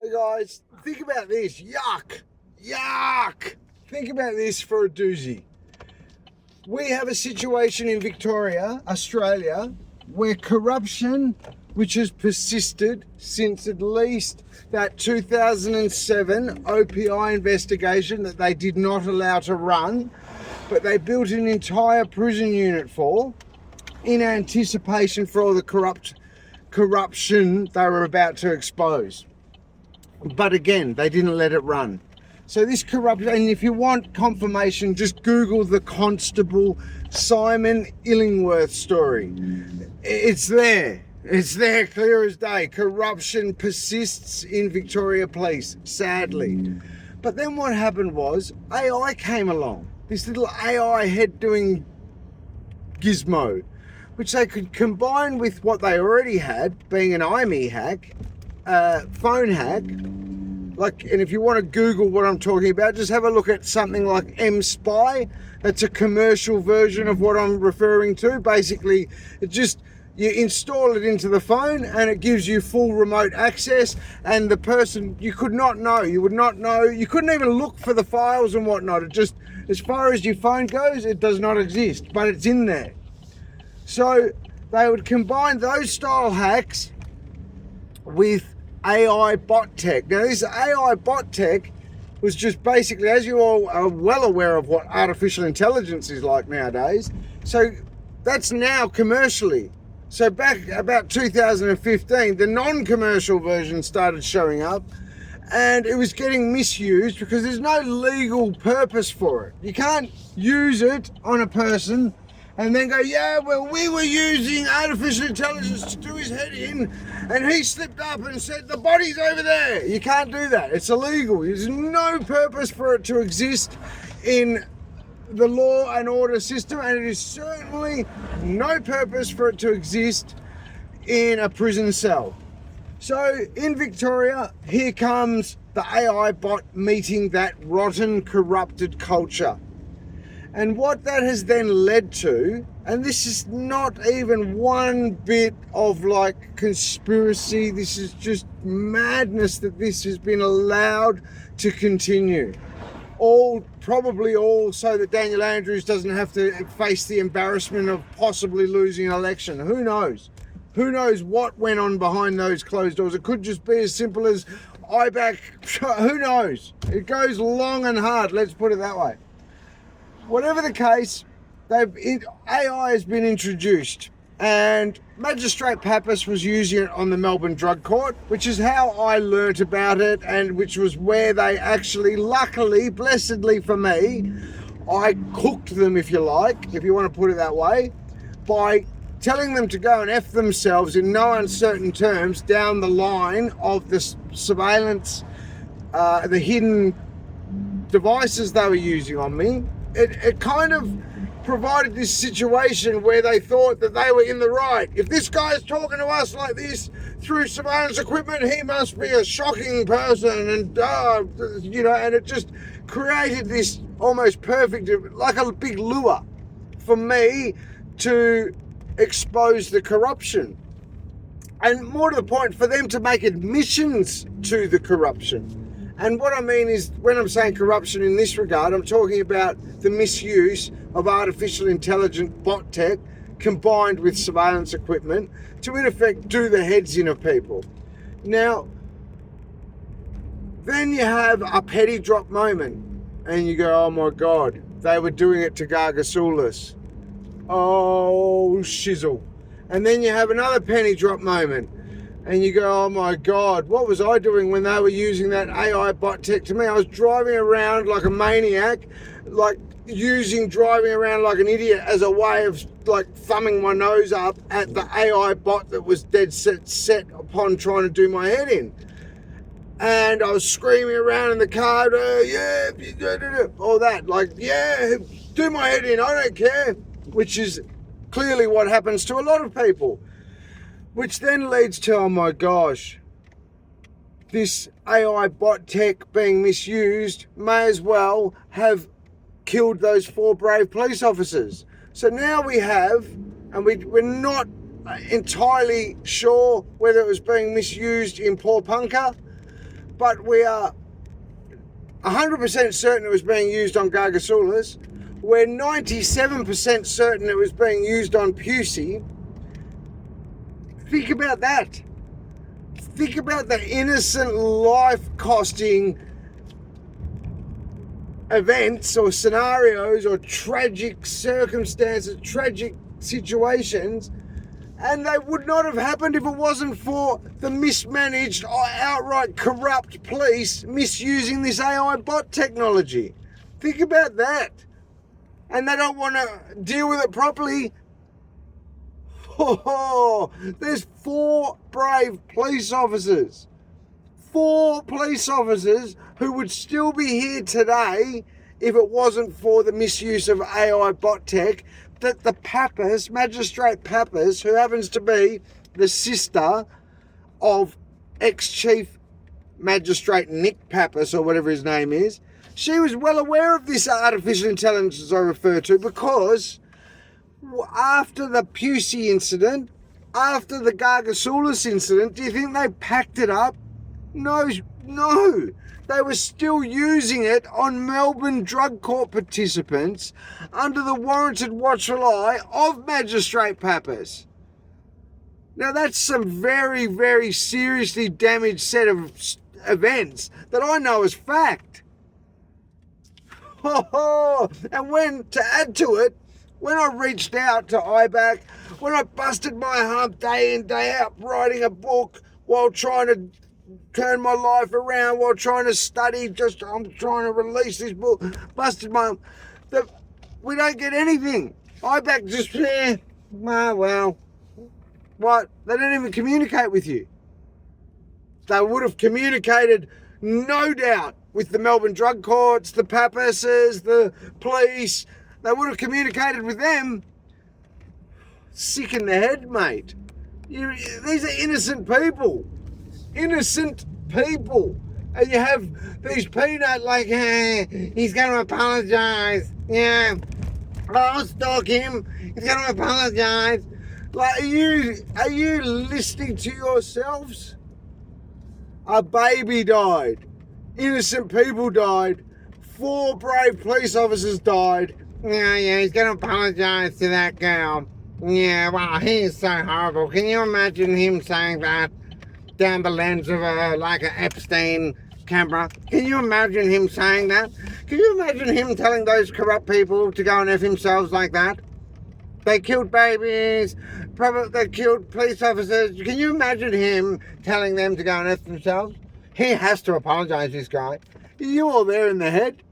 Hey guys, think about this. Yuck. Yuck. Think about this for a doozy. We have a situation in Victoria, Australia, where corruption, which has persisted since at least that 2007 OPI investigation that they did not allow to run, but they built an entire prison unit for, in anticipation for all the corruption they were about to expose. But again, they didn't let it run. So this corruption, and if you want confirmation, just Google the Constable Simon Illingworth story. It's there. It's there, clear as day. Corruption persists in Victoria Police, sadly. But then what happened was, AI came along. This little AI head doing gizmo, which they could combine with what they already had, being an IME hack, phone hack. And if you want to Google what I'm talking about, just have a look at something like M-Spy. That's a commercial version of what I'm referring to. Basically, you install it into the phone and it gives you full remote access, and the person, you would not know, you couldn't even look for the files and whatnot. It just, as far as your phone goes, it does not exist, but it's in there. So they would combine those style hacks with AI bot tech. Now this AI bot tech was just basically, as you all are well aware of what artificial intelligence is like nowadays, so that's now commercially. So back about 2015, the non-commercial version started showing up, and it was getting misused because there's no legal purpose for it. You can't use it on a person and then go, yeah, well, we were using artificial intelligence to do his head in, and he slipped up and said, the body's over there. You can't do that. It's illegal. There's no purpose for it to exist in the law and order system, and it is certainly no purpose for it to exist in a prison cell. So in Victoria, here comes the AI bot meeting that rotten, corrupted culture. And what that has then led to, and this is not even one bit of like conspiracy, this is just madness that this has been allowed to continue. Probably all so that Daniel Andrews doesn't have to face the embarrassment of possibly losing an election. Who knows? Who knows what went on behind those closed doors? It could just be as simple as IBAC. Who knows? It goes long and hard, let's put it that way. Whatever the case, AI has been introduced, and Magistrate Pappas was using it on the Melbourne Drug Court, which is how I learnt about it, and which was where they actually, luckily, blessedly for me, I cooked them, if you like, if you want to put it that way, by telling them to go and F themselves in no uncertain terms down the line of the surveillance, the hidden devices they were using on me. It kind of provided this situation where they thought that they were in the right. If this guy's talking to us like this through surveillance equipment, he must be a shocking person, and and it just created this almost perfect, like a big lure for me to expose the corruption. And more to the point, for them to make admissions to the corruption. And what I mean is, when I'm saying corruption in this regard, I'm talking about the misuse of artificial intelligence bot tech combined with surveillance equipment to, in effect, do the heads in of people. Now, then you have a petty drop moment, and you go, oh my God, they were doing it to Gargasulis. Oh, shizzle. And then you have another penny drop moment, and you go, oh my God, what was I doing when they were using that AI bot tech to me? I was driving around like a maniac, driving around like an idiot as a way of like thumbing my nose up at the AI bot that was dead set upon trying to do my head in. And I was screaming around in the car, all that, do my head in, I don't care, which is clearly what happens to a lot of people. Which then leads to, oh my gosh, this AI bot tech being misused may as well have killed those 4 brave police officers. So now we have, and we're not entirely sure whether it was being misused in Paul Punker, but we are 100% certain it was being used on Gargasulas. We're 97% certain it was being used on Pusey. Think about that. Think about the innocent life-costing events or scenarios or tragic circumstances, tragic situations, and they would not have happened if it wasn't for the mismanaged or outright corrupt police misusing this AI bot technology. Think about that. And they don't want to deal with it properly. Oh, there's 4 brave police officers. 4 police officers who would still be here today if it wasn't for the misuse of AI bot tech that the Pappas, Magistrate Pappas, who happens to be the sister of ex-chief magistrate Nick Pappas, or whatever his name is, she was well aware of this artificial intelligence I refer to, because after the Pusey incident, after the Gargasulas incident, do you think they packed it up? No. They were still using it on Melbourne Drug Court participants under the warranted watchful eye of Magistrate Pappas. Now that's some very, very seriously damaged set of events that I know as fact. And when, to add to it, when I reached out to IBAC, when I busted my hump day in, day out, writing a book while trying to turn my life around, while trying to study, I'm trying to release this book, busted my hump, we don't get anything. IBAC just, well, what? They don't even communicate with you. They would have communicated, no doubt, with the Melbourne Drug Courts, the Papasses, the police. They would have communicated with them. Sick in the head, mate. These are innocent people. Innocent people. And you have these peanut like, he's going to apologise. Yeah. I'll stalk him. He's going to apologise. Like, are you listening to yourselves? A baby died. Innocent people died. 4 brave police officers died. Yeah, he's going to apologise to that girl. Yeah, well, he is so horrible. Can you imagine him saying that down the lens of like an Epstein camera? Can you imagine him saying that? Can you imagine him telling those corrupt people to go and F themselves like that? They killed babies, probably they killed police officers. Can you imagine him telling them to go and F themselves? He has to apologise, this guy. Are you all there in the head?